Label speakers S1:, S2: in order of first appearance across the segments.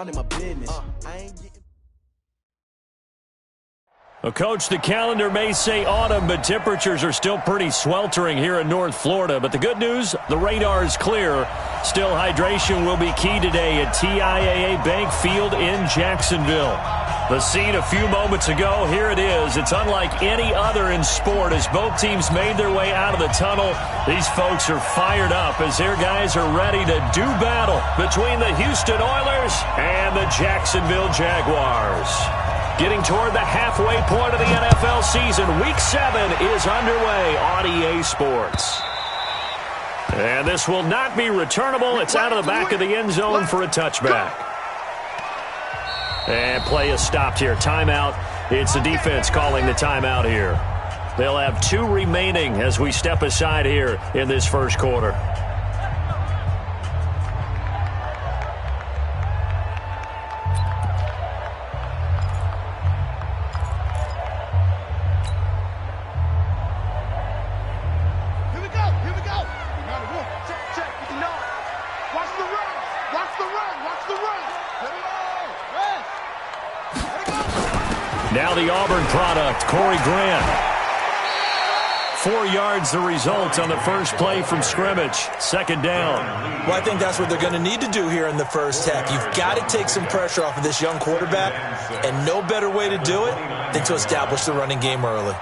S1: in my business. I ain't getting.
S2: Well, Coach, the calendar may say autumn, but temperatures are still pretty sweltering here in North Florida. But the good news, the radar is clear. Still, hydration will be key today at TIAA Bank Field in Jacksonville. The scene a few moments ago, here it is. It's unlike any other in sport as both teams made their way out of the tunnel. These folks are fired up as their guys are ready to do battle between the Houston Oilers and the Jacksonville Jaguars. Getting toward the halfway point of the NFL season, Week 7 is underway on EA Sports. And this will not be returnable. It's out of the back of the end zone for a touchback. And play is stopped here. Timeout. It's the defense calling the timeout here. They'll have 2 remaining as we step aside here in this first quarter. Now the Auburn product, Corey Grant. 4 yards the result on the first play from scrimmage. Second down.
S3: Well, I think that's what they're going to need to do here in the first half. You've got to take some pressure off of this young quarterback, and no better way to do it than to establish the running game early.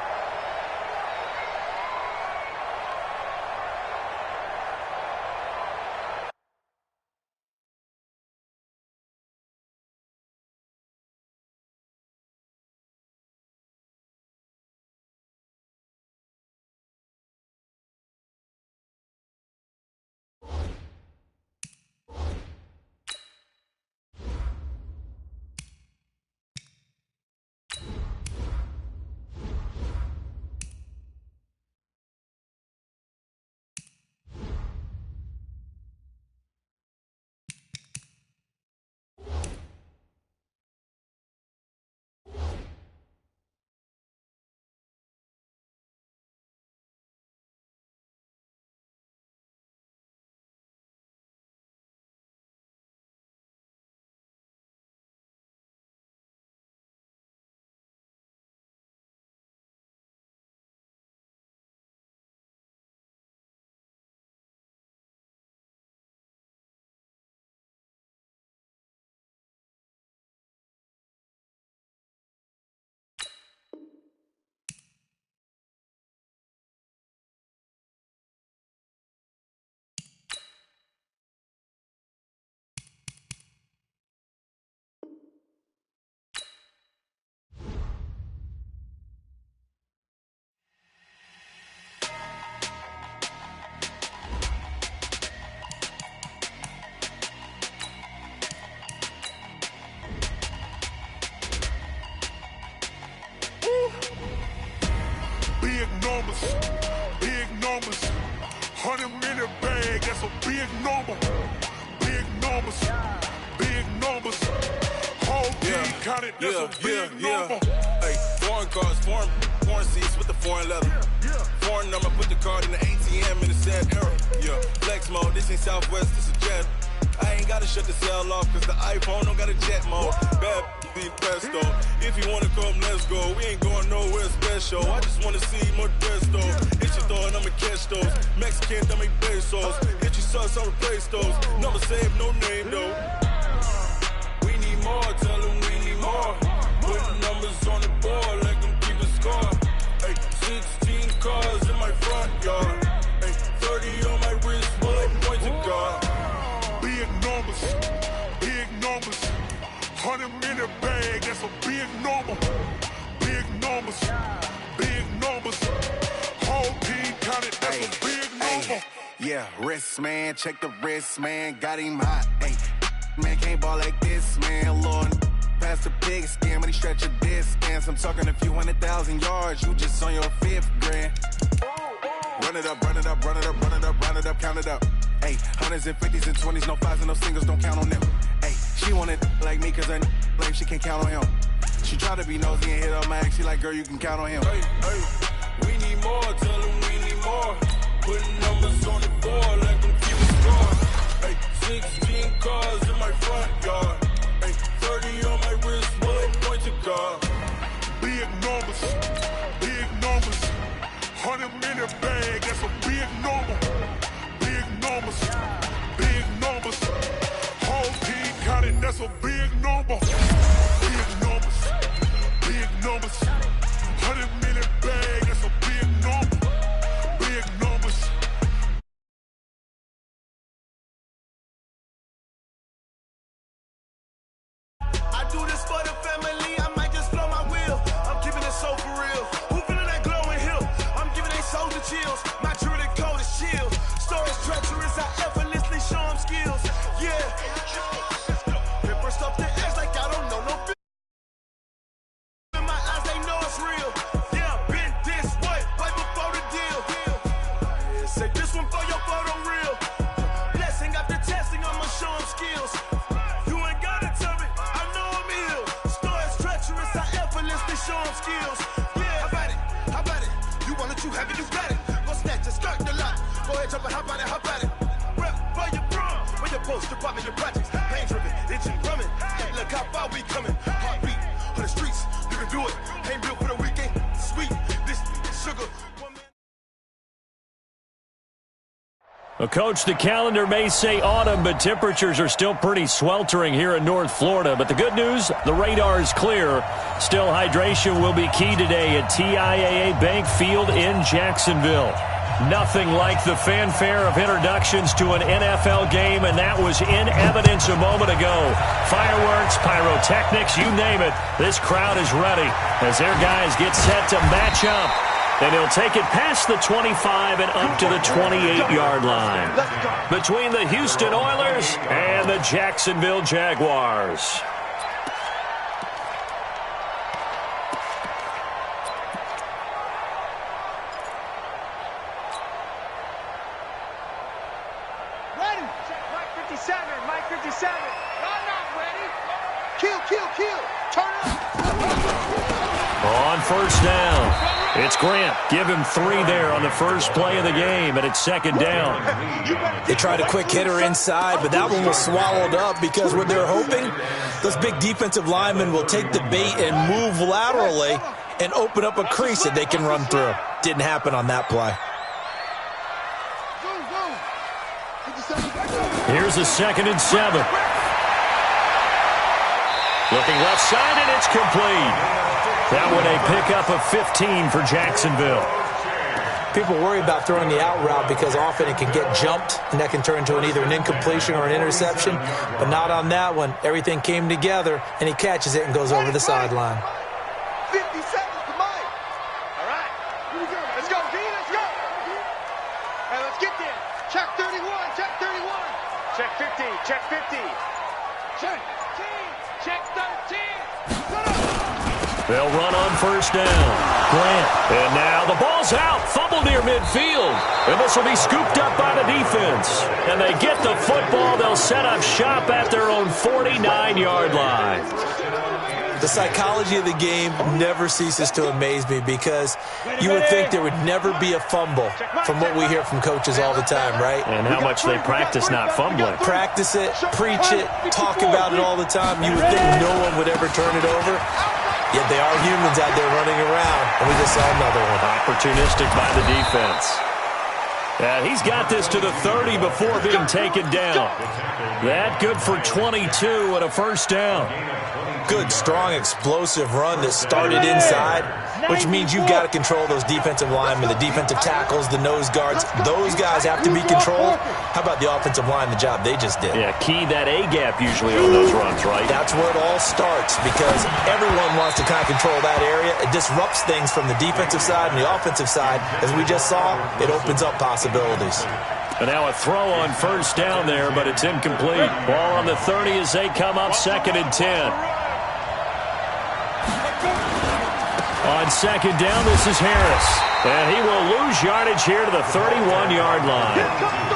S4: Big numbers, 100-minute bag, that's a big number. Big numbers, whole team counted, that's a big number.
S5: Hey, foreign cars, foreign seats with the foreign leather. Foreign number, put the card in the ATM in the sad era. Yeah, flex mode, this ain't Southwest, this is Jet. I ain't gotta shut the cell off, cause the iPhone don't got a jet mode. Bad be pesto. If you wanna come, let's go. We ain't going nowhere special. I just wanna see more Modesto. Hit your door and I'ma catch those. Mexican, dame pesos. Hit your sauce, I'll replace those. Number save, no name though. We need more, tell them we need more. Put numbers on the board, like them keep a score. Hey, 16 cars in my front yard. Hey, 30 on my wrist, while I point to God.
S4: Big numbers, 100-minute bag, that's a big number. Big numbers, whole team counted, that's a big number.
S6: Yeah, wrist man, check the wrist man, got him hot. Ay, man can't ball like this, man. Lord, past the pig skin, when he stretch a distance. I'm talking a few 100,000 yards, you just on your 5th grand. Run it up, count it up. Ay, hundreds and 50s and 20s, no 5s and no singles, don't count on them. Ay, she wanted like me cause her like she can't count on him. She tried to be nosy and hit her max, she like, girl, you can count on him.
S5: Hey, we need more, tell them we need more. Putting numbers on the board like them keep a score. Hey, 16 cars in my front yard. Hey,
S4: million, that's a big number. Big numbers. Big numbers. 100 million bag, that's a big number. Big numbers.
S1: I do this for the family, I might just blow my wheel. I'm keeping it so for real. Who feeling that glowing hill? I'm giving they soldier chills. My jewelry cold is chill. Stories treacherous, I effortlessly show them skills. Yeah. Paper stuff the edge like I don't know no feel. In my eyes, they know it's real. Yeah, been this way before the deal. Yeah, say this one for your photo real. Blessing after testing, I'ma show them skills. You ain't gotta tell me, I know I'm ill. Stories treacherous, I effortlessly show them skills. Yeah, how about it? How about it? You want it, you have it, you got it. Go snatch it, start the lot. Go ahead, jump it, how about it? How about it? Rep for your bro, for your post, your pop, your projects. Pain driven, itching, drumming. Look how far we coming. Heartbeat for the streets, you can do it. Ain't built for the weekend. Sweet, this sugar.
S2: Well, Coach, the calendar may say autumn, but temperatures are still pretty sweltering here in North Florida. But the good news, the radar is clear. Still, hydration will be key today at TIAA Bank Field in Jacksonville. Nothing like the fanfare of introductions to an NFL game, and that was in evidence a moment ago. Fireworks, pyrotechnics, you name it. This crowd is ready as their guys get set to match up. And he'll take it past the 25 and up to the 28-yard line. Between the Houston Oilers and the Jacksonville Jaguars.
S7: Ready. Mike 57. Mike 57. I'm not ready. Kill. Turn up.
S2: On first down. It's Grant. Give him 3 there on the first play of the game, and it's second down.
S3: They tried a quick hitter inside, but that one was swallowed up because what they're hoping, those big defensive linemen will take the bait and move laterally and open up a crease that they can run through. Didn't happen on that play.
S2: Here's a 2nd and 7. Looking left side, and it's complete. That one a pickup of 15 for Jacksonville.
S3: People worry about throwing the out route because often it can get jumped, and that can turn into either an incompletion or an interception. But not on that one. Everything came together, and he catches it and goes over the sideline.
S7: 50 seconds to Mike. All right. Here we go. Let's go, D. Let's go. Hey, let's get there. Check 31. Check 31. Check 50. Check 50. Check 13. Check 13.
S2: They'll run on first down. Grant. And now the ball's out. Fumble near midfield. And this will be scooped up by the defense. And they get the football. They'll set up shop at their own 49-yard line.
S3: The psychology of the game never ceases to amaze me because you would think there would never be a fumble from what we hear from coaches all the time, right?
S2: And how much they practice not fumbling.
S3: Practice it, preach it, talk about it all the time. You would think no one would ever turn it over. Yet they are humans out there running around, and we just saw another one.
S2: Opportunistic by the defense. And he's got this to the 30 before being taken down. That good for 22 and a first down.
S3: Good, strong, explosive run that started inside, which means you've got to control those defensive linemen, the defensive tackles, the nose guards. Those guys have to be controlled. How about the offensive line, the job they just did?
S2: Yeah, key that A-gap usually on those runs, right?
S3: That's where it all starts because everyone wants to kind of control that area. It disrupts things from the defensive side and the offensive side. As we just saw, it opens up possibilities.
S2: And now a throw on first down there, but it's incomplete. Ball on the 30 as they come up 2nd and 10. On second down, this is Harris. And he will lose yardage here to the 31-yard line.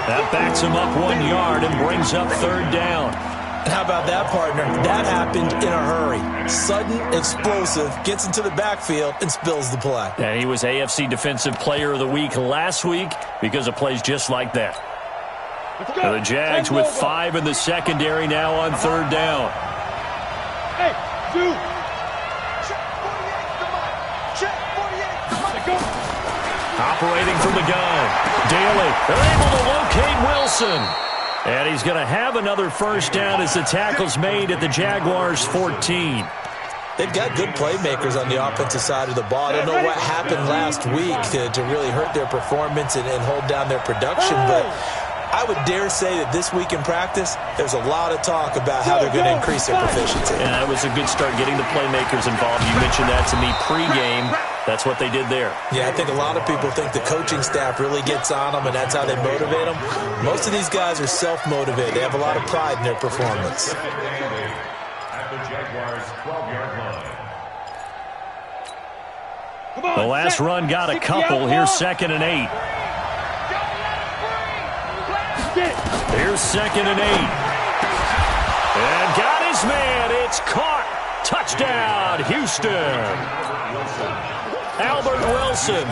S2: That backs him up 1 yard and brings up third down.
S3: And how about that, partner? That happened in a hurry. Sudden, explosive, gets into the backfield and spills the play.
S2: And he was AFC Defensive Player of the Week last week because of plays just like that. So the Jags with 5 in the secondary now on third down.
S7: Hey, dude.
S2: Operating from the gun. Daly. They're able to locate Wilson. And he's going to have another first down as the tackle's made at the Jaguars' 14.
S3: They've got good playmakers on the offensive side of the ball. I don't know what happened last week to really hurt their performance and hold down their production, but I would dare say that this week in practice, there's a lot of talk about how they're going to increase their proficiency.
S2: And that was a good start, getting the playmakers involved. You mentioned that to me pregame. That's what they did there.
S3: Yeah, I think a lot of people think the coaching staff really gets on them, and that's how they motivate them. Most of these guys are self-motivated. They have a lot of pride in their performance.
S2: The last run got a couple. Here's 2nd and 8. Here's 2nd and 8. And got his man. It's caught. Touchdown, Houston. Albert Wilson,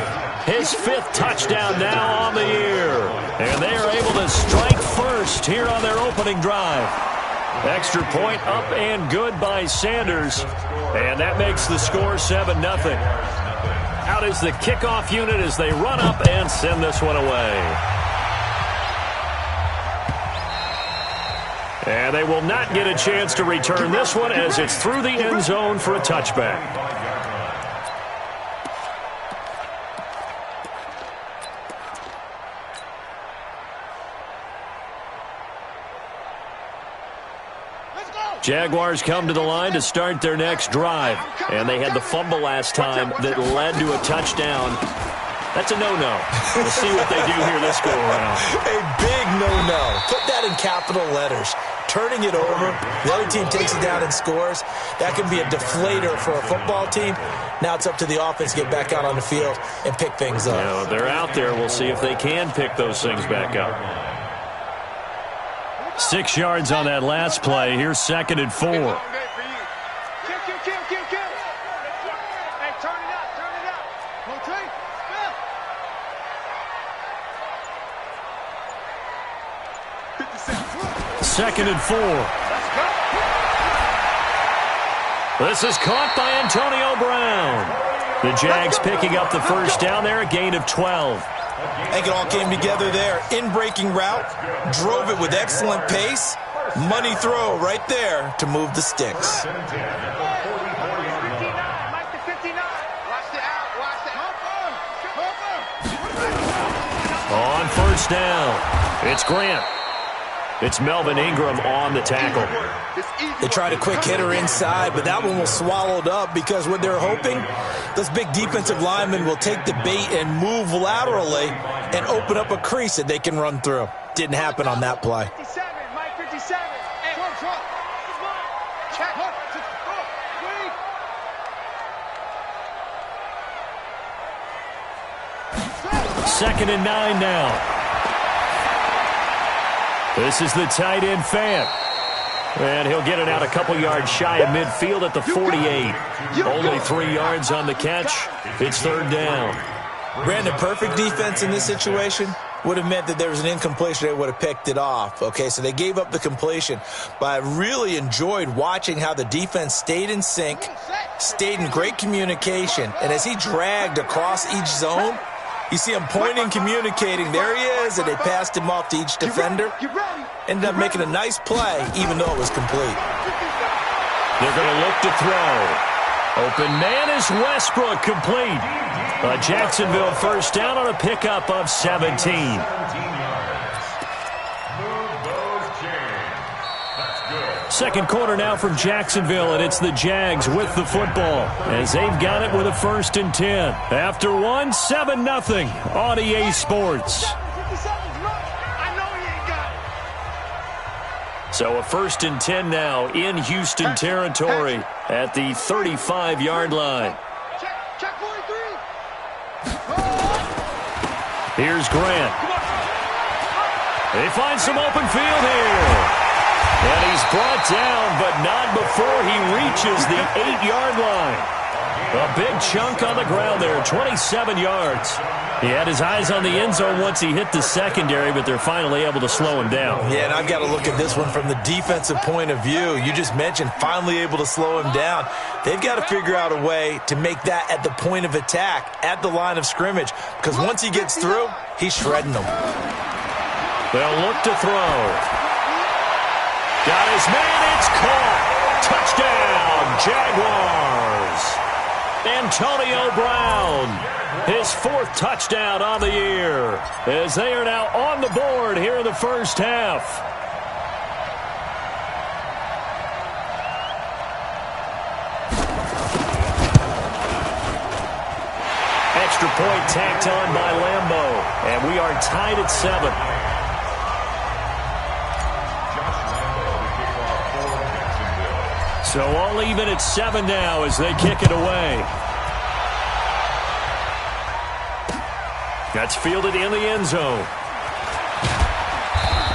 S2: his 5th touchdown now on the year. And they are able to strike first here on their opening drive. Extra point up and good by Sanders. And that makes the score 7-0. Out is the kickoff unit as they run up and send this one away. And they will not get a chance to return this one as it's through the end zone for a touchback. Jaguars come to the line to start their next drive. And they had the fumble last time that led to a touchdown. That's a no-no. We'll see what they do here this go-around.
S3: A big no-no. Put that in capital letters. Turning it over, the other team takes it down and scores. That can be a deflator for a football team. Now it's up to the offense to get back out on the field and pick things up.
S2: Yeah, they're out there. We'll see if they can pick those things back up. 6 yards on that last play. Here's 2nd and 4.
S7: Kill. Hey, turn it up. Rotate.
S2: 2nd and 4. This is caught by Antonio Brown. The Jags picking up the first down there, a gain of 12.
S3: I think it all came together there. In-breaking route, drove it with excellent pace. Money throw right there to move the sticks.
S2: On first down, it's Grant. It's Melvin Ingram on the tackle.
S3: They tried a quick hitter inside, but that one was swallowed up because what they're hoping, those big defensive linemen will take the bait and move laterally and open up a crease that they can run through. Didn't happen on that play.
S7: 57, Mike 57. Check.
S2: Second and 9 now. This is the tight end Fant. And he'll get it out a couple yards shy of midfield at the 48. Only 3 yards on the catch. It's 3rd down.
S3: Brandon, perfect defense in this situation would have meant that there was an incompletion. They would have picked it off. Okay, so they gave up the completion. But I really enjoyed watching how the defense stayed in sync, stayed in great communication. And as he dragged across each zone, you see him pointing, communicating. There he is, and they passed him off to each defender. Ended up making a nice play, even though it was complete.
S2: They're going to look to throw. Open man is Westbrook, complete. A Jacksonville first down on a pickup of 17. Second quarter now from Jacksonville, and it's the Jags with the football as they've got it with a 1st and 10. After one, 7-0 on EA Sports. So a 1st and 10 now in Houston territory at the 35-yard line.
S7: Check 43.
S2: Here's Grant. They find some open field here. And he's brought down, but not before he reaches the 8-yard line. A big chunk on the ground there, 27 yards. He had his eyes on the end zone once he hit the secondary, but they're finally able to slow him down.
S3: Yeah, and I've got to look at this one from the defensive point of view. You just mentioned finally able to slow him down. They've got to figure out a way to make that at the point of attack, at the line of scrimmage, because once he gets through, he's shredding them.
S2: They'll look to throw. Got his man. It's caught. Touchdown, Jaguars. Antonio Brown, his 4th touchdown on the year, as they are now on the board here in the first half. Extra point tacked on by Lambeau, and we are tied at 7. So all even at 7 now as they kick it away. That's fielded in the end zone.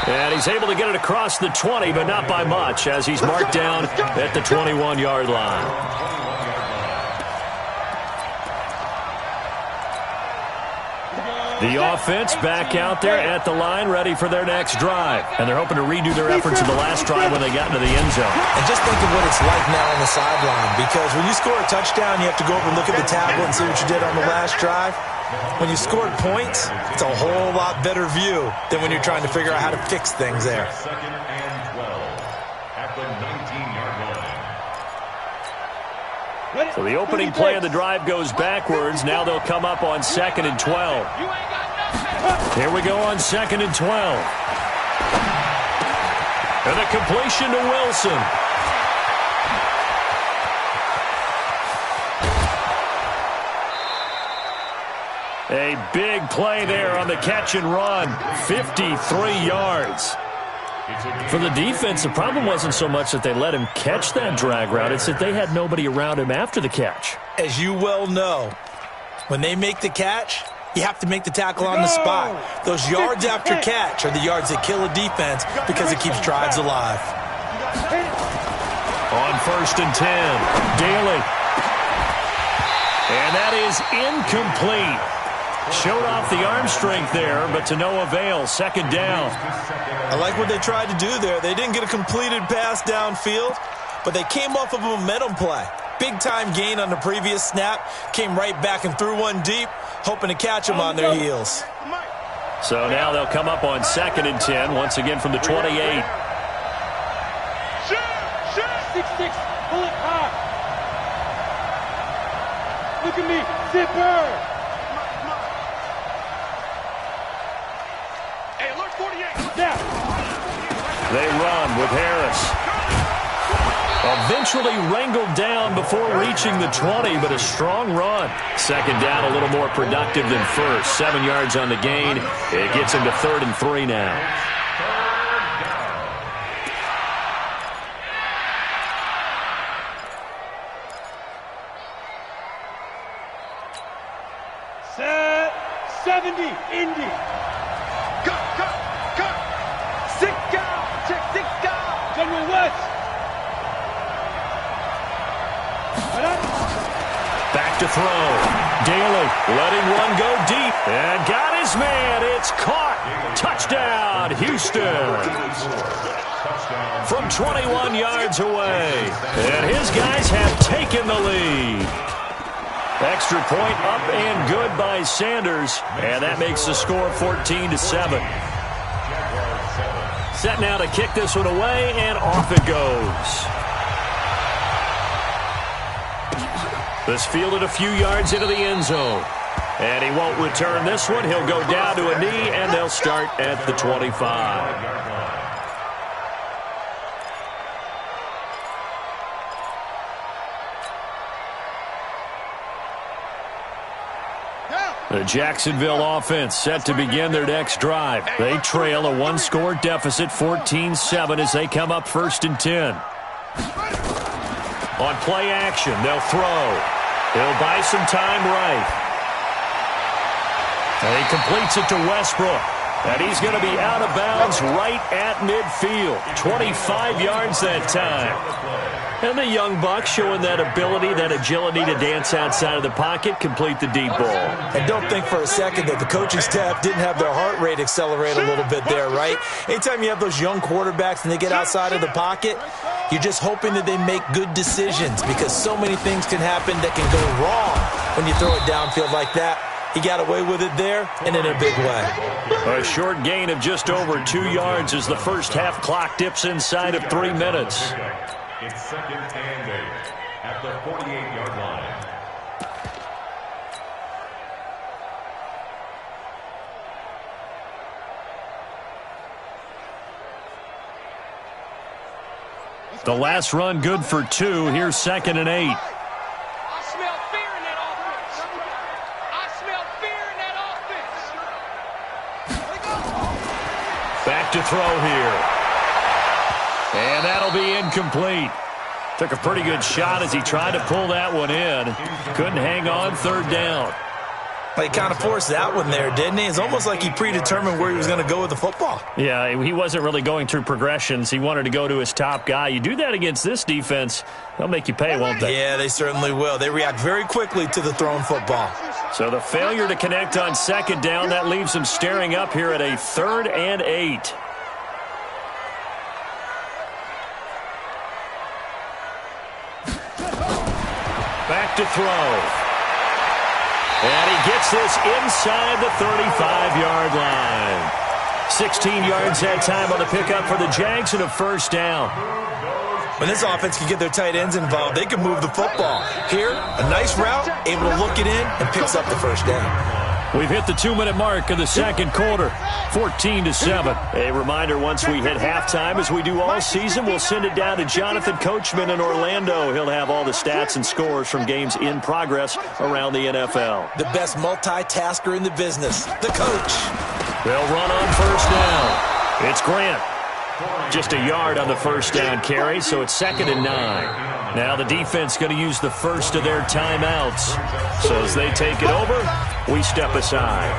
S2: And he's able to get it across the 20, but not by much, as he's marked down at the 21-yard line. The offense back out there at the line, ready for their next drive. And they're hoping to redo their efforts in the last drive when they got into the end zone.
S3: And just think of what it's like now on the sideline, because when you score a touchdown, you have to go over and look at the tablet and see what you did on the last drive. When you scored points, it's a whole lot better view than when you're trying to figure out how to fix things there.
S8: Second and 12 at the 19-yard line.
S2: So the opening play of the drive goes backwards. Now they'll come up on 2nd and 12. Here we go on 2nd and 12. And a completion to Wilson. A big play there on the catch and run. 53 yards. For the defense, the problem wasn't so much that they let him catch that drag route. It's that they had nobody around him after the catch.
S3: As you well know, when they make the catch, you have to make the tackle on the spot. Those yards after catch are the yards that kill a defense because it keeps drives alive.
S2: On 1st and 10, Daly. And that is incomplete. Showed off the arm strength there, but to no avail. 2nd down.
S3: I like what they tried to do there. They didn't get a completed pass downfield, but they came off of a momentum play. Big-time gain on the previous snap. Came right back and threw one deep, hoping to catch them on their heels.
S2: So now they'll come up on 2nd and 10, once again from the 28.
S7: 6-6, pull it high. Look at me, zipper. Hey, alert 48. Now.
S2: They run with Harris. Eventually wrangled down before reaching the 20, but a strong run. 2nd down, a little more productive than first. 7 yards on the gain. It gets him to 3rd and 3 now.
S7: Set 70, Indy. Cut. Six down, check 6 down. General West.
S2: Back to throw. Daly letting one go deep. And got his man. It's caught. Touchdown, Houston. From 21 yards away. And his guys have taken the lead. Extra point up and good by Sanders. And that makes the score 14-7. Set now to kick this one away, and off it goes. This fielded a few yards into the end zone. And he won't return this one. He'll go down to a knee, and they'll start at the 25. The Jacksonville offense set to begin their next drive. They trail a one-score deficit, 14-7, as they come up 1st and 10. On play action, they'll throw. He'll buy some time right. And he completes it to Westbrook. And he's going to be out of bounds right at midfield. 25 yards that time. And the young buck showing that ability, that agility to dance outside of the pocket, complete the deep ball.
S3: And don't think for a second that the coaching staff didn't have their heart rate accelerate a little bit there, right? Anytime you have those young quarterbacks and they get outside of the pocket, you're just hoping that they make good decisions, because so many things can happen that can go wrong when you throw it downfield like that. He got away with it there and in a big way.
S2: A short gain of just over 2 yards as the first half clock dips inside of 3 minutes.
S8: It's 2nd and 8 at the 48-yard line.
S2: The last run good for 2. Here's 2nd and 8.
S9: I smell fear in that offense. I smell fear in that offense.
S2: Back to throw here. And that'll be incomplete. Took a pretty good shot as he tried to pull that one in. Couldn't hang on 3rd down.
S3: He kind of forced that one there, didn't he? It's almost like he predetermined where he was going to go with the football.
S2: Yeah, he wasn't really going through progressions. He wanted to go to his top guy. You do that against this defense, they'll make you pay, won't they?
S3: Yeah, they certainly will. They react very quickly to the thrown football.
S2: So the failure to connect on 2nd down, that leaves him staring up here at a 3rd and 8. Back to throw. And he gets this inside the 35-yard line. 16 yards that time on the pickup for the Jags and a 1st down.
S3: When this offense can get their tight ends involved, they can move the football. Here, a nice route, able to look it in, and picks up the 1st down.
S2: We've hit the 2-minute mark of the 2nd quarter, 14-7. A reminder, once we hit halftime, as we do all season, we'll send it down to Jonathan Coachman in Orlando. He'll have all the stats and scores from games in progress around the NFL.
S3: The best multitasker in the business, the coach.
S2: They'll run on 1st down. It's Grant. Just a yard on the 1st down carry, so it's 2nd and 9. Now the defense going to use the first of their timeouts. So as they take it over, we step aside.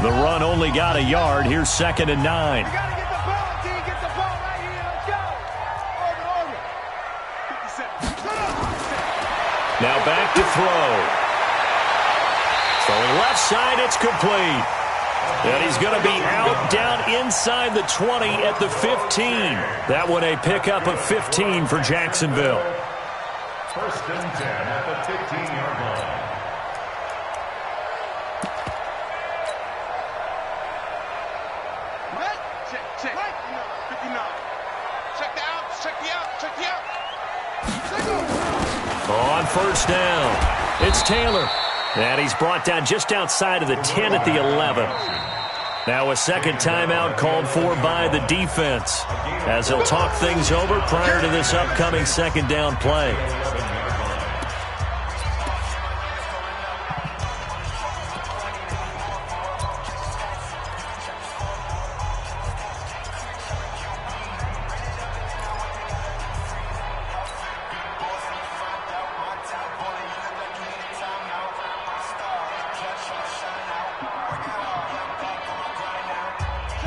S2: The run only got a yard. Here's 2nd and 9.
S7: You gotta get the ball, T. Get the ball right here. Let's go.
S2: Now back to throw. Throwing left side, it's complete. And he's going to be out down inside the 20 at the 15. That one a pickup of 15 for Jacksonville.
S8: 1st and 10 at the 15-yard line.
S7: Check. 59. Check the outs. Check the outs. Check the outs.
S2: On 1st down, it's Taylor. And he's brought down just outside of the 10 at the 11. Now a 2nd timeout called for by the defense, as he'll talk things over prior to this upcoming 2nd down play.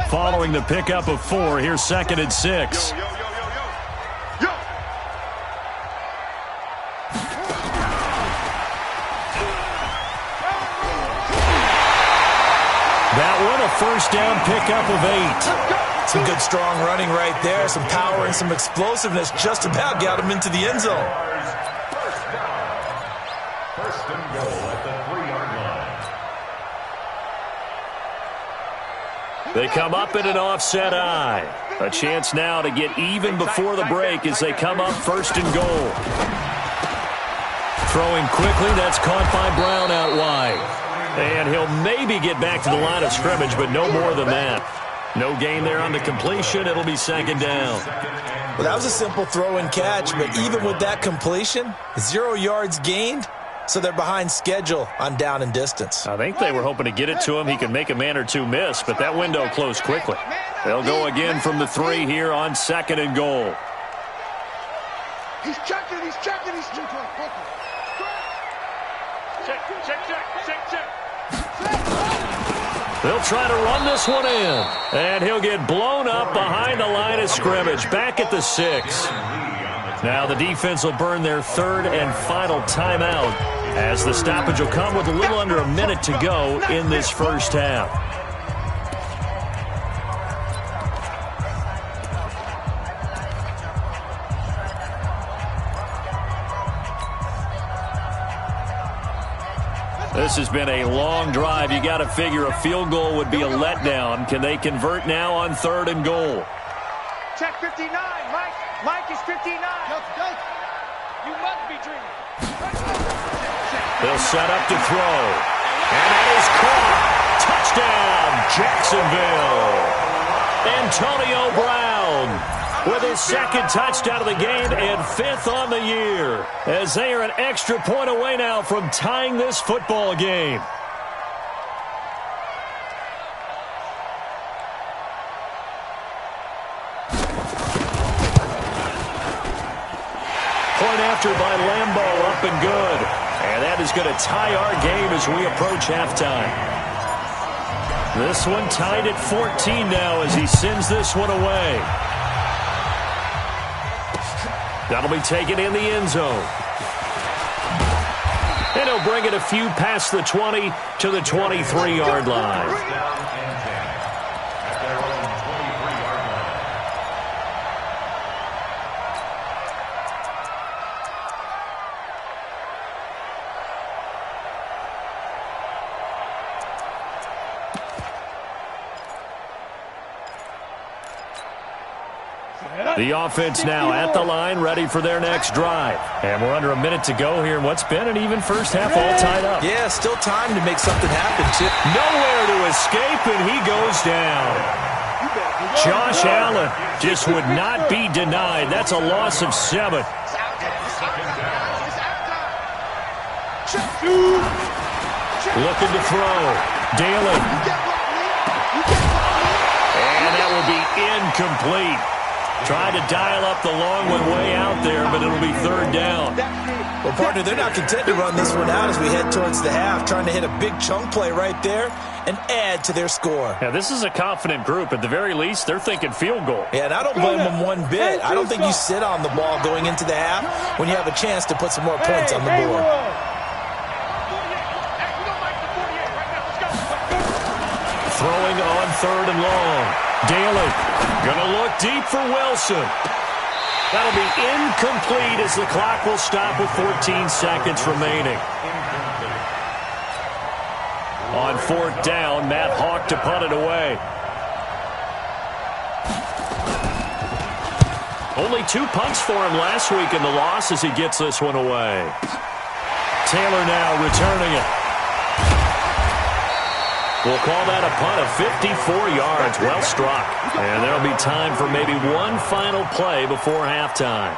S2: Following the pickup of 4, here's 2nd and 6. That one, a 1st down pickup of 8.
S3: Some good strong running right there, some power and some explosiveness, just about got him into the end zone.
S8: 1st and goal at the 3-yard line.
S2: They come up in an offset eye. A chance now to get even before the break as they come up 1st and goal. Throwing quickly, that's caught by Brown out wide. And he'll maybe get back to the line of scrimmage, but no more than that. No gain there on the completion. It'll be 2nd down.
S3: Well, that was a simple throw and catch, but even with that completion, 0 yards gained, so they're behind schedule on down and distance.
S2: I think they were hoping to get it to him. He could make a man or two miss, but that window closed quickly. They'll go again from the 3 here on 2nd and goal.
S7: He's checking. Check.
S2: They'll try to run this one in. And he'll get blown up behind the line of scrimmage, back at the 6. Now the defense will burn their 3rd and final timeout, as the stoppage will come with a little under a minute to go in this 1st half. This has been a long drive. You got to figure a field goal would be a letdown. Can they convert now on 3rd and goal?
S7: Check 59, Mike. Mike is 59. You must be dreaming.
S2: They'll set up to throw. And that is caught. Touchdown, Jacksonville. Antonio Brown with his 2nd touchdown of the game and 5th on the year, as they are an extra point away now from tying this football game. Point after by Lambeau, up and good. And that is going to tie our game as we approach halftime. This one tied at 14 now as he sends this one away. That'll be taken in the end zone. And he'll bring it a few past the 20 to the 23-yard line. The offense now at the line, ready for their next drive. And we're under a minute to go here in what's been an even first half, all tied up.
S3: Yeah, still time to make something happen, Chip.
S2: Nowhere to escape, and he goes down. Josh Allen just would not be denied. That's a loss of 7. Looking to throw. Daly. And that will be incomplete. Tried to dial up the long one way out there, but it'll be 3rd down.
S3: Well, partner, they're not content to run this one out as we head towards the half, trying to hit a big chunk play right there and add to their score.
S2: Yeah, this is a confident group. At the very least, they're thinking field goal.
S3: Yeah, and I don't blame them one bit. I don't think you sit on the ball going into the half when you have a chance to put some more points on the board.
S2: Throwing on 3rd and long. Daly gonna look deep for Wilson. That'll be incomplete as the clock will stop with 14 seconds remaining. On 4th down, Matt Hawk to punt it away. Only 2 punts for him last week in the loss as he gets this one away. Taylor now returning it. We'll call that a punt of 54 yards. Well struck. And there'll be time for maybe one final play before halftime.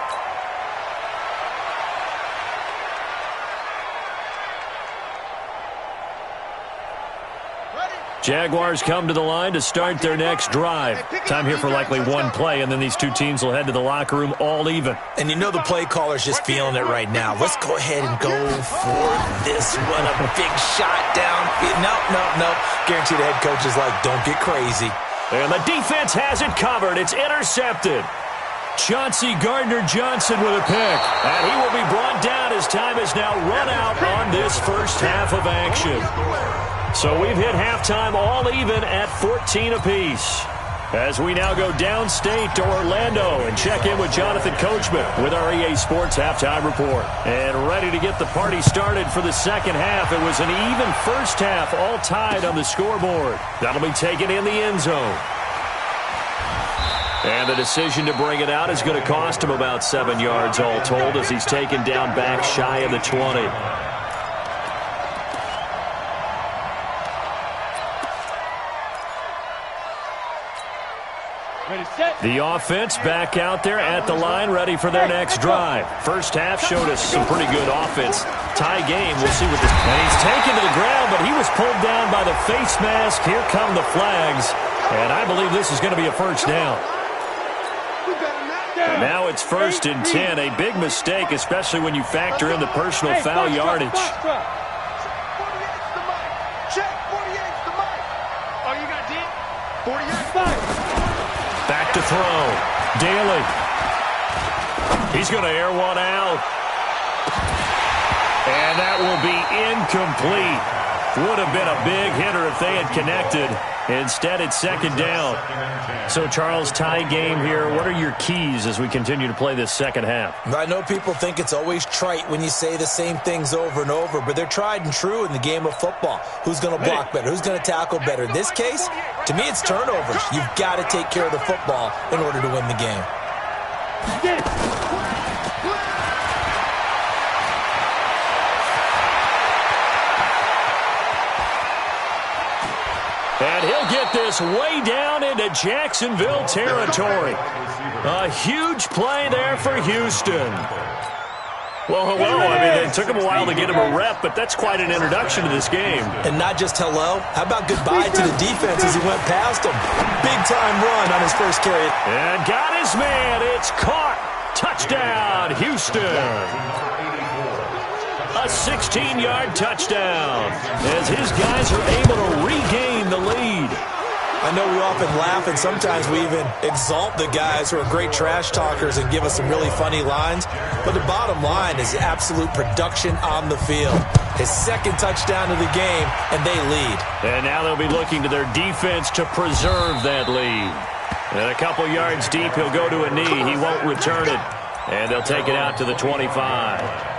S2: Jaguars come to the line to start their next drive. Time here for likely one play, and then these two teams will head to the locker room all even.
S3: And you know the play caller's just feeling it right now. Let's go ahead and go for this one. A big shot downfield. Nope. Guarantee the head coach is like, don't get crazy.
S2: And the defense has it covered. It's intercepted. Chauncey Gardner-Johnson with a pick. And he will be brought down as time is now run out on this first half of action. So we've hit halftime all even at 14 apiece. As we now go downstate to Orlando and check in with Jonathan Coachman with our EA Sports Halftime Report. And ready to get the party started for the second half. It was an even first half, all tied on the scoreboard. That'll be taken in the end zone. And the decision to bring it out is going to cost him about 7 yards all told as he's taken down back shy of the 20. The offense back out there at the line, ready for their next drive. First half showed us some pretty good offense. Tie game, we'll see what this... And he's taken to the ground, but he was pulled down by the face mask. Here come the flags. And I believe this is going to be a first down. And now it's 1st and 10. A big mistake, especially when you factor in the personal foul yardage. Back to throw. Daly. He's going to air one out. And that will be incomplete. Would have been a big hitter if they had connected. Instead, it's second down. So, Charles, tie game here. What are your keys as we continue to play this second half?
S3: I know people think it's always trite when you say the same things over and over, but they're tried and true in the game of football. Who's going to block better? Who's going to tackle better? In this case, to me, it's turnovers. You've got to take care of the football in order to win the game.
S2: And he'll get this way down into Jacksonville territory. A huge play there for Houston. Well, hello. I mean, it took him a while to get him a rep, but that's quite an introduction to this game.
S3: And not just hello. How about goodbye to the defense as he went past him? Big-time run on his first carry.
S2: And got his man. It's caught. Touchdown, Houston. A 16-yard touchdown as his guys are able to regain the lead.
S3: I know we often laugh, and sometimes we even exalt the guys who are great trash talkers and give us some really funny lines. But the bottom line is absolute production on the field. His second touchdown of the game, and they lead.
S2: And now they'll be looking to their defense to preserve that lead. And a couple yards deep, he'll go to a knee. He won't return it. And they'll take it out to the 25.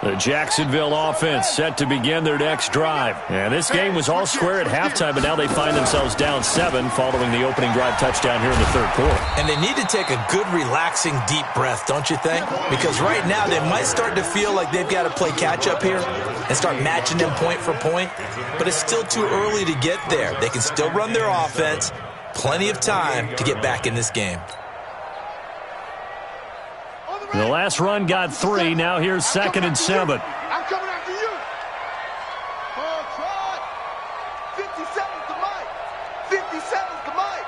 S2: The Jacksonville offense set to begin their next drive. And this game was all square at halftime, but now they find themselves down 7 following the opening drive touchdown here in the third quarter.
S3: And they need to take a good, relaxing, deep breath, don't you think? Because right now they might start to feel like they've got to play catch-up here and start matching them point for point. But it's still too early to get there. They can still run their offense. Plenty of time to get back in this game.
S2: The last run got 3. Now here's 2nd and 7.
S7: I'm coming after you. Oh, try. 57's the mic. 57's the mic.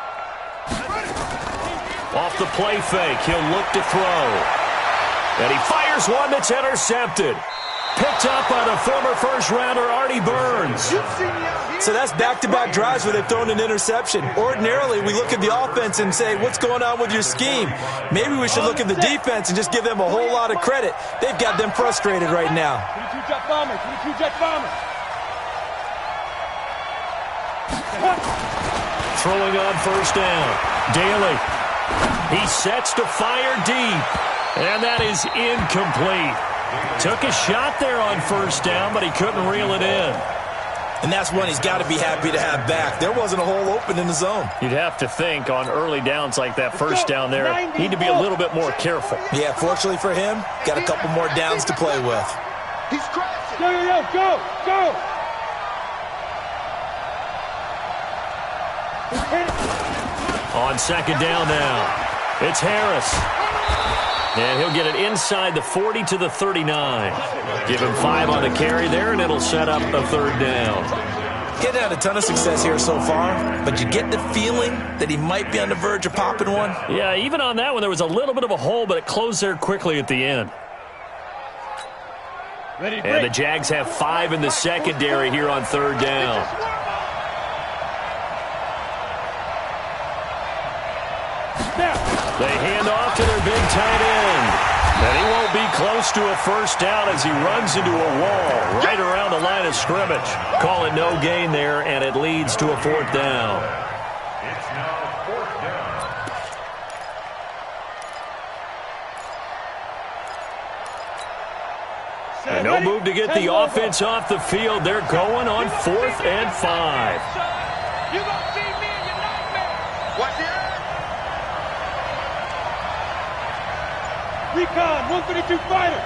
S2: Off the play fake, he'll look to throw. And he fires one that's intercepted. Picked up by the former first-rounder Artie Burns.
S3: So that's back-to-back drives where they've thrown an interception. Ordinarily, we look at the offense and say, what's going on with your scheme? Maybe we should look at the defense and just give them a whole lot of credit. They've got them frustrated right now.
S9: 22 jet bombers. 22 jet bombers.
S2: Throwing on first down. Daly. He sets to fire deep. And that is incomplete. Took a shot there on first down, but he couldn't reel it in.
S3: And that's one he's got to be happy to have back. There wasn't a hole open in the zone.
S2: You'd have to think on early downs like that first down there, need to be a little bit more careful.
S3: Yeah, fortunately for him, got a couple more downs to play with.
S7: He's crashing.
S9: Go.
S2: On second down now, it's Harris. And he'll get it inside the 40 to the 39. Give him 5 on the carry there, and it'll set up a third down.
S3: Getting had a ton of success here so far, but you get the feeling that he might be on the verge of popping one.
S2: Yeah, even on that one, there was a little bit of a hole, but it closed there quickly at the end. And the Jags have 5 in the secondary here on third down. They hand off to their big tight end. And he won't be close to a first down as he runs into a wall right around the line of scrimmage. Call it no gain there, and it leads to a fourth down.
S8: It's now fourth down.
S2: And no move to get the offense off the field. They're going on 4th and 5.
S9: You gonna see me in your nightmare.
S7: Watch the air.
S9: Recon, 132 fighter.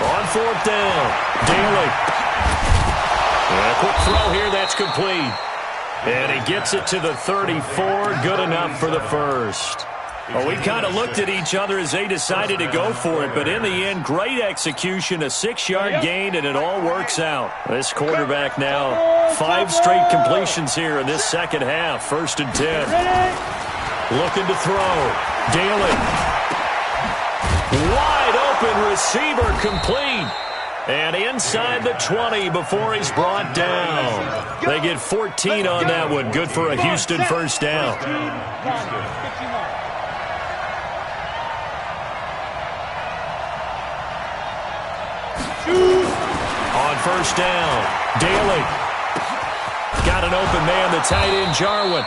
S2: On 4th down, Daly. And a quick throw here, that's complete. And he gets it to the 34, good enough for the first. Well, we kind of looked at each other as they decided to go for it, but in the end, great execution, a 6-yard gain, and it all works out. This quarterback now, 5 straight completions here in this second half, 1st and 10. Looking to throw. Daly. Wide open receiver complete. And inside the 20 before he's brought down. They get 14 on that one. Good for a Houston first down. On first down, Daly. Got an open man, the tight end, Jarwin.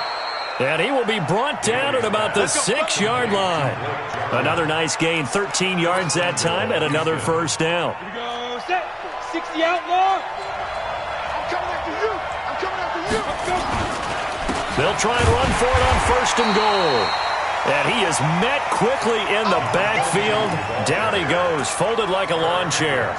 S2: And he will be brought down at about the 6-yard line. Another nice gain, 13 yards that time, and another first down.
S9: Here we go, set. 60 outlaw.
S7: I'm coming after you. I'm coming after you.
S2: They'll try and run for it on first and goal. And he is met quickly in the backfield. Down he goes, folded like a lawn chair.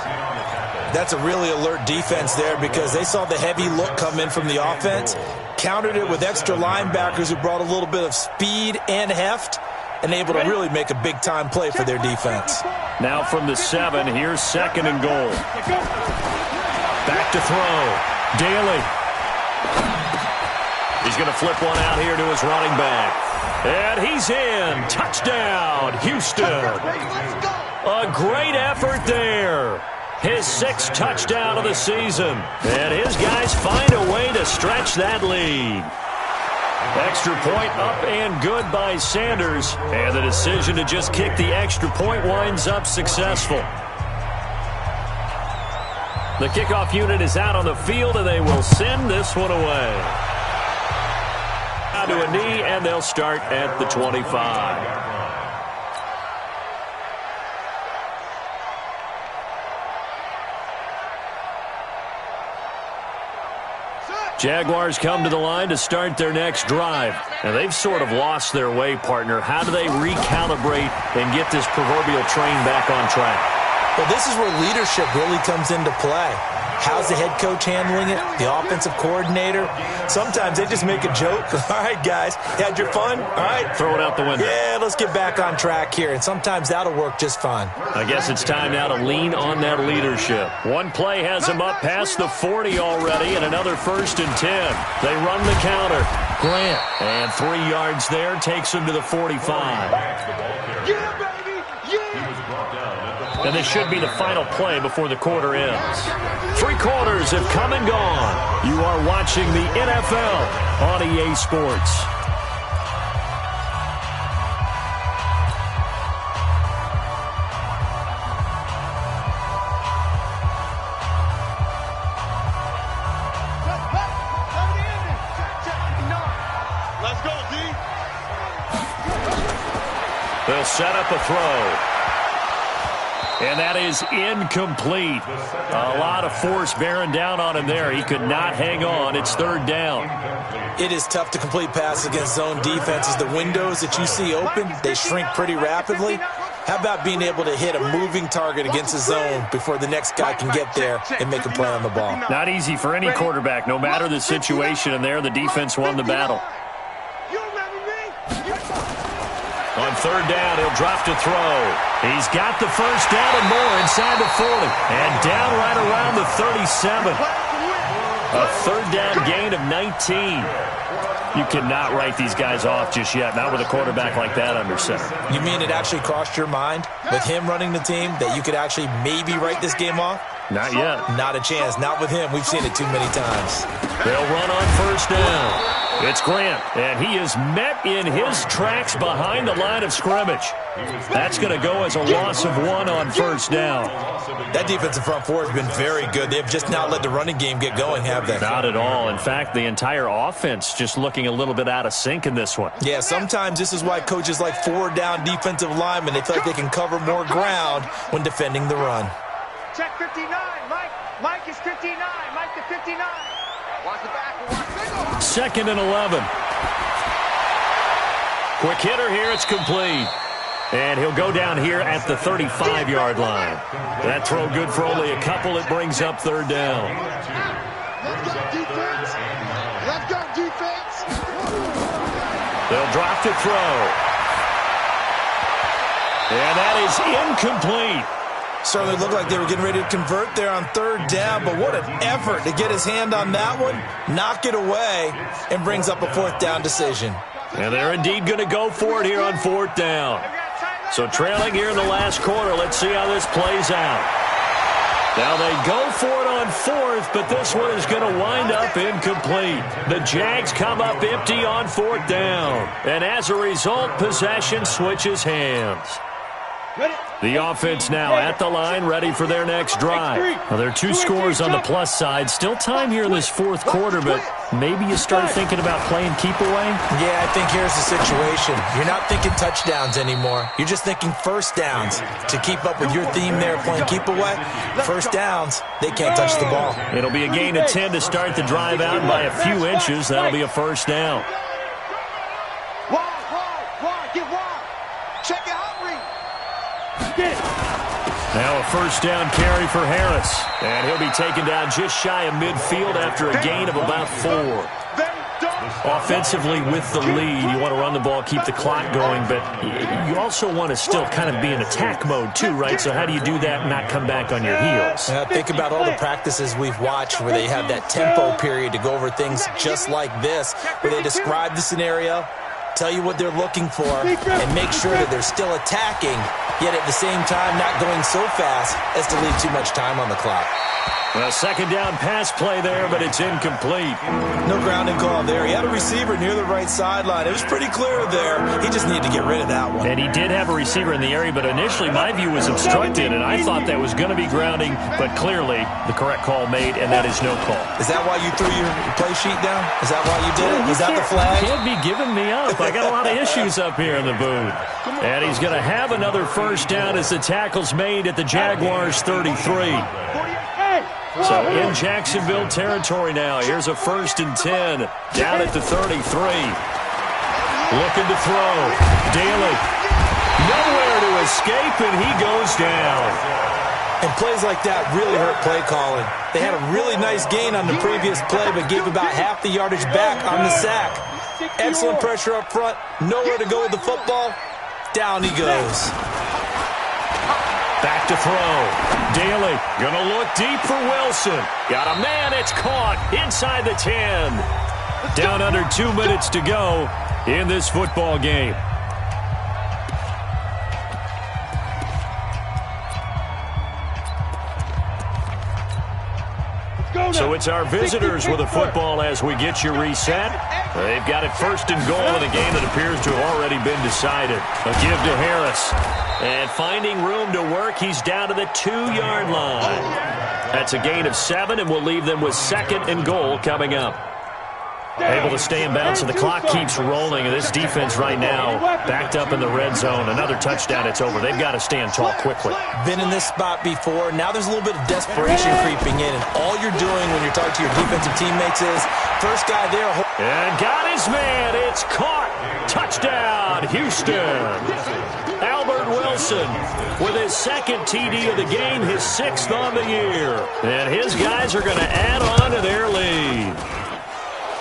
S3: That's a really alert defense there because they saw the heavy look come in from the offense, countered it with extra linebackers who brought a little bit of speed and heft, and able to really make a big-time play for their defense.
S2: Now from the 7, here's second and goal. Back to throw. Daly. He's going to flip one out here to his running back. And he's in. Touchdown, Houston. A great effort there. His 6th touchdown of the season. And his guys find a way to stretch that lead. Extra point up and good by Sanders. And the decision to just kick the extra point winds up successful. The kickoff unit is out on the field, and they will send this one away. Down to a knee, and they'll start at the 25. Jaguars come to the line to start their next drive. And they've sort of lost their way, partner. How do they recalibrate and get this proverbial train back on track?
S3: Well, this is where leadership really comes into play. How's the head coach handling it? The offensive coordinator? Sometimes they just make a joke. All right, guys, had your fun? All right.
S2: Throw it out the window.
S3: Yeah, let's get back on track here. And sometimes that'll work just fine.
S2: I guess it's time now to lean on that leadership. One play has him up past the 40 already, and another 1st and 10. They run the counter. Grant, and 3 yards there, takes him to the 45.
S7: Yeah, baby. Yeah.
S2: And this should be the final play before the quarter ends. 3 quarters have come and gone. You are watching the NFL on EA Sports.
S7: Let's go, D.
S2: They'll set up a throw. And that is incomplete. A lot of force bearing down on him there. He could not hang on. It's 3rd down.
S3: It is tough to complete passes against zone defenses. The windows that you see open, they shrink pretty rapidly. How about being able to hit a moving target against the zone before the next guy can get there and make a play on the ball?
S2: Not easy for any quarterback. No matter the situation in there, the defense won the battle. On 3rd down, he'll drop to throw. He's got the first down and more inside the 40. And down right around the 37. A 3rd down gain of 19. You cannot write these guys off just yet, not with a quarterback like that under center.
S3: You mean it actually crossed your mind with him running the team that you could actually maybe write this game off?
S2: Not yet.
S3: Not a chance. Not with him. We've seen it too many times.
S2: They'll run on 1st down. It's Grant, and he is met in his tracks behind the line of scrimmage. That's going to go as a loss of 1 on 1st down.
S3: That defensive front four has been very good. They've just not let the running game get going, have they?
S2: Not at all. In fact, the entire offense just looking a little bit out of sync in this one.
S3: Yeah, sometimes this is why coaches like 4-down defensive linemen, they feel like they can cover more ground when defending the run.
S7: Check 59. Mike is 59. Mike to 59. Watch the back.
S2: 2nd and 11. Quick hitter here. It's complete. And he'll go down here at the 35-yard line. That throw good for only a couple. It brings up 3rd down.
S7: Let's go, defense. Let's go, defense.
S2: They'll drop to throw. And that is incomplete.
S3: Certainly looked like they were getting ready to convert there on 3rd down, but what an effort to get his hand on that one, knock it away, and brings up a 4th down decision.
S2: And they're indeed going to go for it here on 4th down. So trailing here in the last quarter, let's see how this plays out. Now they go for it on fourth, but this one is going to wind up incomplete. The Jags come up empty on fourth down. And as a result, possession switches hands. The offense now at the line, ready for their next drive. Well, there are 2 scores on the plus side. Still time here in this fourth quarter, but maybe you start thinking about playing keep away?
S3: Yeah, I think here's the situation. You're not thinking touchdowns anymore. You're just thinking first downs. To keep up with your theme there, playing keep away, first downs, they can't touch the ball.
S2: It'll be a gain of 10 to start the drive out by a few inches. That'll be a first down.
S7: Wide, get wide. Check your hot read.
S2: Now a first down carry for Harris. And he'll be taken down just shy of midfield after a gain of about 4. Offensively with the lead, you want to run the ball, keep the clock going, but you also want to still kind of be in attack mode too, right? So how do you do that and not come back on your heels?
S3: Think about all the practices we've watched where they have that tempo period to go over things just like this, where they describe the scenario, tell you what they're looking for, and make sure that they're still attacking, yet at the same time not going so fast as to leave too much time on the clock.
S2: A second down pass play there, but it's incomplete.
S3: No grounding call there. He had a receiver near the right sideline. It was pretty clear there. He just needed to get rid of that one.
S2: And he did have a receiver in the area, but initially my view was obstructed, and I thought that was going to be grounding, but clearly the correct call made, and that is no call.
S3: Is that why you threw your play sheet down? Is that why you did it? Was that the flag?
S2: You can't be giving me up. I got a lot of issues up here in the booth. And he's going to have another first down as the tackle's made at the Jaguars' 33. So in Jacksonville territory now. Here's a 1st and 10 down at the 33. Looking to throw. Daly. Nowhere to escape, and he goes down.
S3: And plays like that really hurt play calling. They had a really nice gain on the previous play, but gave about half the yardage back on the sack. Excellent pressure up front. Nowhere to go with the football. Down he goes.
S2: Back to throw. Daly gonna look deep for Wilson. Got a man, it's caught inside the 10. Down under 2 minutes to go in this football game. So it's our visitors with the football as we get you reset. They've got it 1st and goal in a game that appears to have already been decided. A give to Harris. And finding room to work, he's down to the 2-yard line. That's a gain of 7, and we'll leave them with 2nd and goal coming up. Able to stay in bounds, and the clock keeps rolling. And this defense right now backed up in the red zone. Another touchdown, it's over. They've got to stand tall quickly.
S3: Been in this spot before. Now there's a little bit of desperation creeping in. And all you're doing when you're talking to your defensive teammates is, first guy there.
S2: And got his man. It's caught. Touchdown, Houston. Albert Wilson with his 2nd TD of the game, his 6th on the year. And his guys are going to add on to their lead.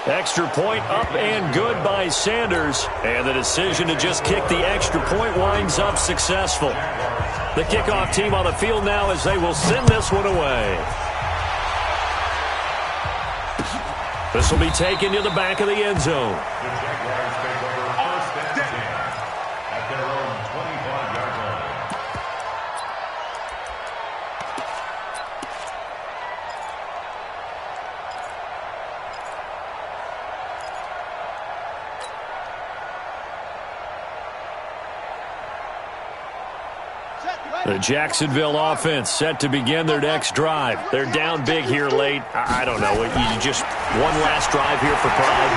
S2: Extra point up and good by Sanders. And the decision to just kick the extra point winds up successful. The kickoff team on the field now as they will send this one away. This will be taken to the back of the end zone. The Jacksonville offense set to begin their next drive. They're down big here late. I don't know. You just one last drive here for pride.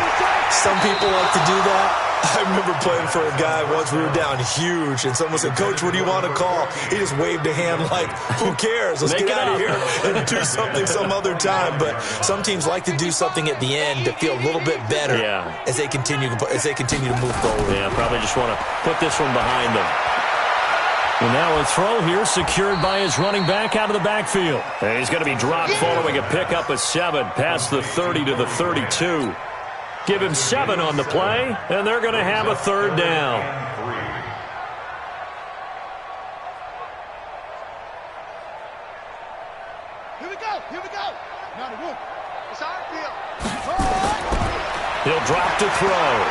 S3: Some people like to do that. I remember playing for a guy once. We were down huge, and someone said, "Coach, what do you want to call?" He just waved a hand like, "Who cares? Let's get out of here and do something some other time." But some teams like to do something at the end to feel a little bit better as they continue to move forward.
S2: Yeah, probably just want to put this one behind them. And now a throw here secured by his running back out of the backfield. And he's going to be dropped following a pickup of 7 past the 30 to the 32. Give him 7 on the play, and they're going to have a 3rd down.
S7: Here we go. Not a whoop. It's our field.
S2: He'll drop to throw.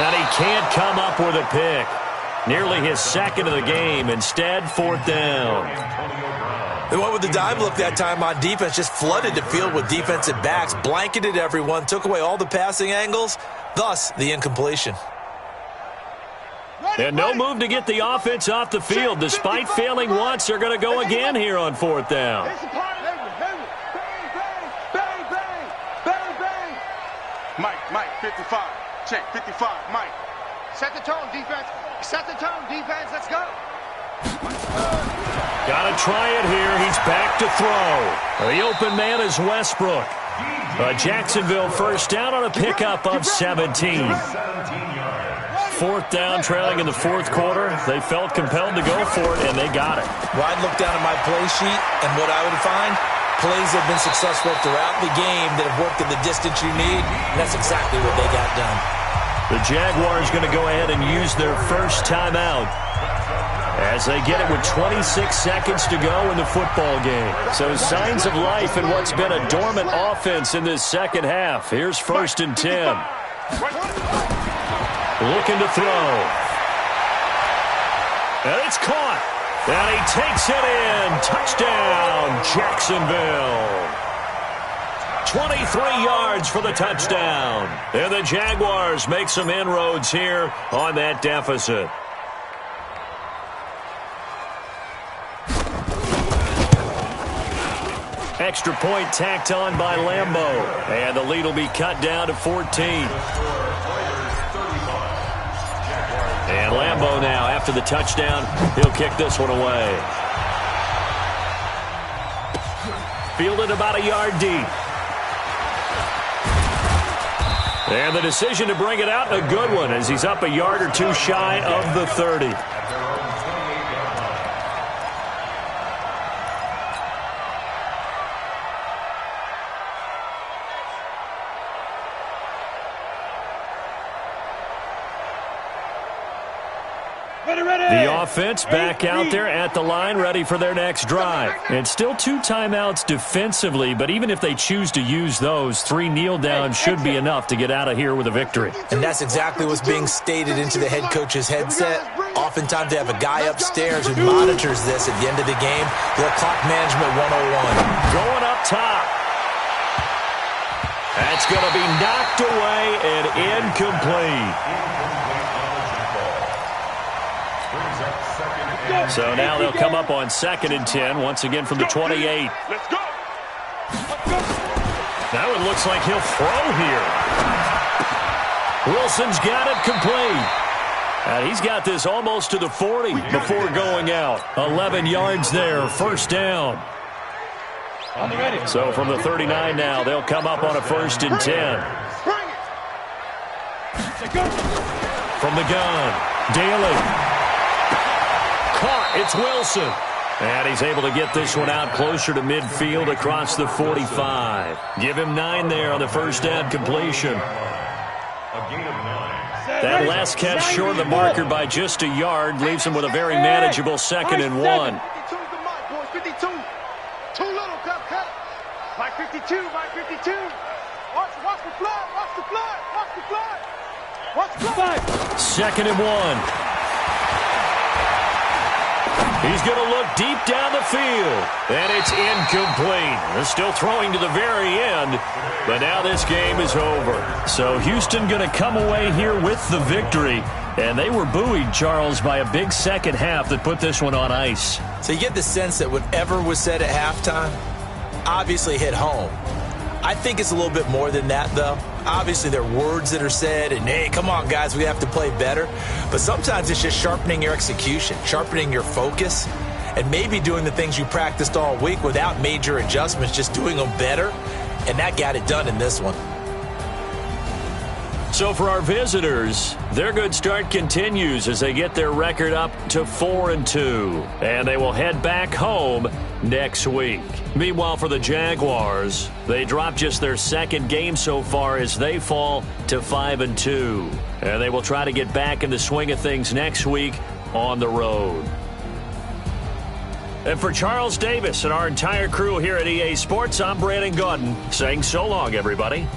S2: And he can't come up with a pick. Nearly his 2nd of the game. Instead, 4th down.
S3: They went with the dime look that time on defense, just flooded the field with defensive backs, blanketed everyone, took away all the passing angles, thus the incompletion.
S2: And no move to get the offense off the field. Despite failing once, they're going to go again here on 4th down.
S7: Mike, 55. Check, 55, Mike. Set the tone, defense. Set the tone, defense. Let's go.
S2: Got to try it here. He's back to throw. The open man is Westbrook. Jacksonville first down on a pickup of 17. 4th down, trailing in the 4th quarter. They felt compelled to go for it, and they got it.
S3: Well, I'd look down at my play sheet, and what I would find, plays have been successful throughout the game that have worked at the distance you need, and that's exactly what they got done.
S2: The Jaguars going to go ahead and use their first timeout as they get it with 26 seconds to go in the football game. So signs of life in what's been a dormant offense in this second half. Here's 1st and 10. Looking to throw. And it's caught. And he takes it in. Touchdown, Jacksonville. 23 yards for the touchdown. And the Jaguars make some inroads here on that deficit. Extra point tacked on by Lambeau. And the lead will be cut down to 14. And Lambeau now, after the touchdown, he'll kick this one away. Fielded about a yard deep. And the decision to bring it out, a good one, as he's up a yard or two shy of the 30. The offense back out there at the line, ready for their next drive. And still 2 timeouts defensively, but even if they choose to use those, 3 kneel downs should be enough to get out of here with a victory.
S3: And that's exactly what's being stated into the head coach's headset. Oftentimes they have a guy upstairs who monitors this at the end of the game. Their clock management 101.
S2: Going up top. That's going to be knocked away and incomplete. So now they'll come up on 2nd and 10, once again from the 28.
S7: Let's go.
S2: Now it looks like he'll throw here. Wilson's got it complete. And he's got this almost to the 40 before going out. 11 yards there, 1st down. So from the 39 now, they'll come up on a 1st and 10. From the gun, Daly. Caught. It's Wilson. And he's able to get this one out closer to midfield across the 45. Give him 9 there on the 1st down completion. That last catch short of the marker by just a yard leaves him with a very manageable 2nd and 1.
S7: 52. Too little, cut. Mike 52, Mike 52. Watch the flood, watch the flood, watch the flood. Watch the flood.
S2: 2nd and 1. He's going to look deep down the field. And it's incomplete. They're still throwing to the very end. But now this game is over. So Houston going to come away here with the victory. And they were buoyed, Charles, by a big second half that put this one on ice.
S3: So you get the sense that whatever was said at halftime obviously hit home. I think it's a little bit more than that, though. Obviously, there are words that are said, and, hey, come on, guys, we have to play better. But sometimes it's just sharpening your execution, sharpening your focus, and maybe doing the things you practiced all week without major adjustments, just doing them better. And that got it done in this one.
S2: So for our visitors, their good start continues as they get their record up to 4-2. And they will head back home next week. Meanwhile, for the Jaguars, they drop just their 2nd game so far as they fall to 5-2. And they will try to get back in the swing of things next week on the road. And for Charles Davis and our entire crew here at EA Sports, I'm Brandon Gaudin saying so long, everybody.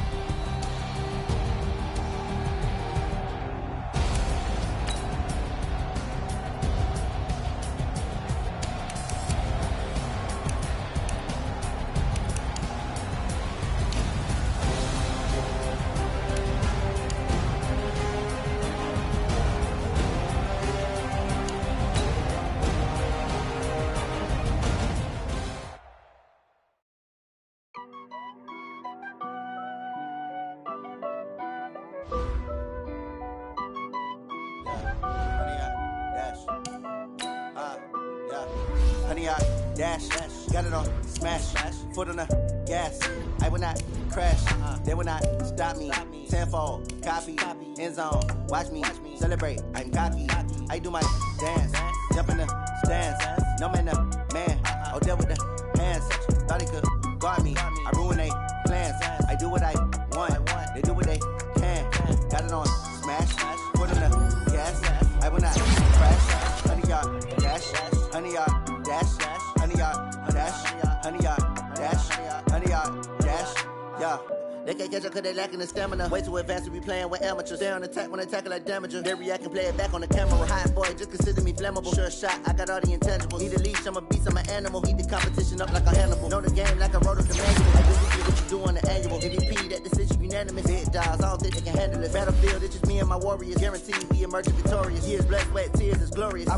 S10: Honey, I dash, got it on smash, foot on the gas. I will not crash, they will not stop me. Tenfold, copy, end zone, watch me celebrate. I'm cocky, I do my dance, jump in the stands. No man, the man, oh, there with the hands. Thought he could guard me, I ruin they plans. I do what I want, they do what they can. Got it on smash, foot on the gas. I will not crash, honey, y'all dash, honey, y'all dash, honey, y'all dash, honey, y'all dash, honey, y'all dash, yeah. They can't catch up cause they lacking the stamina. Way too advanced to be playing with amateurs. Stay on attack when they tackle like damager. They react and play it back on the camera. Hot boy, just consider me flammable. Sure shot, I got all the intangibles. Need a leash, I'm a beast, I'm an animal. Heat the competition up like a Hannibal. Know the game like I wrote the manual. I do what you do on the annual. MVP, that decision unanimous. Big dogs, I don't think they can handle it. Battlefield, it's just me and my warriors. Guaranteed we emerge victorious. Years, blood, sweat, tears, it's glorious.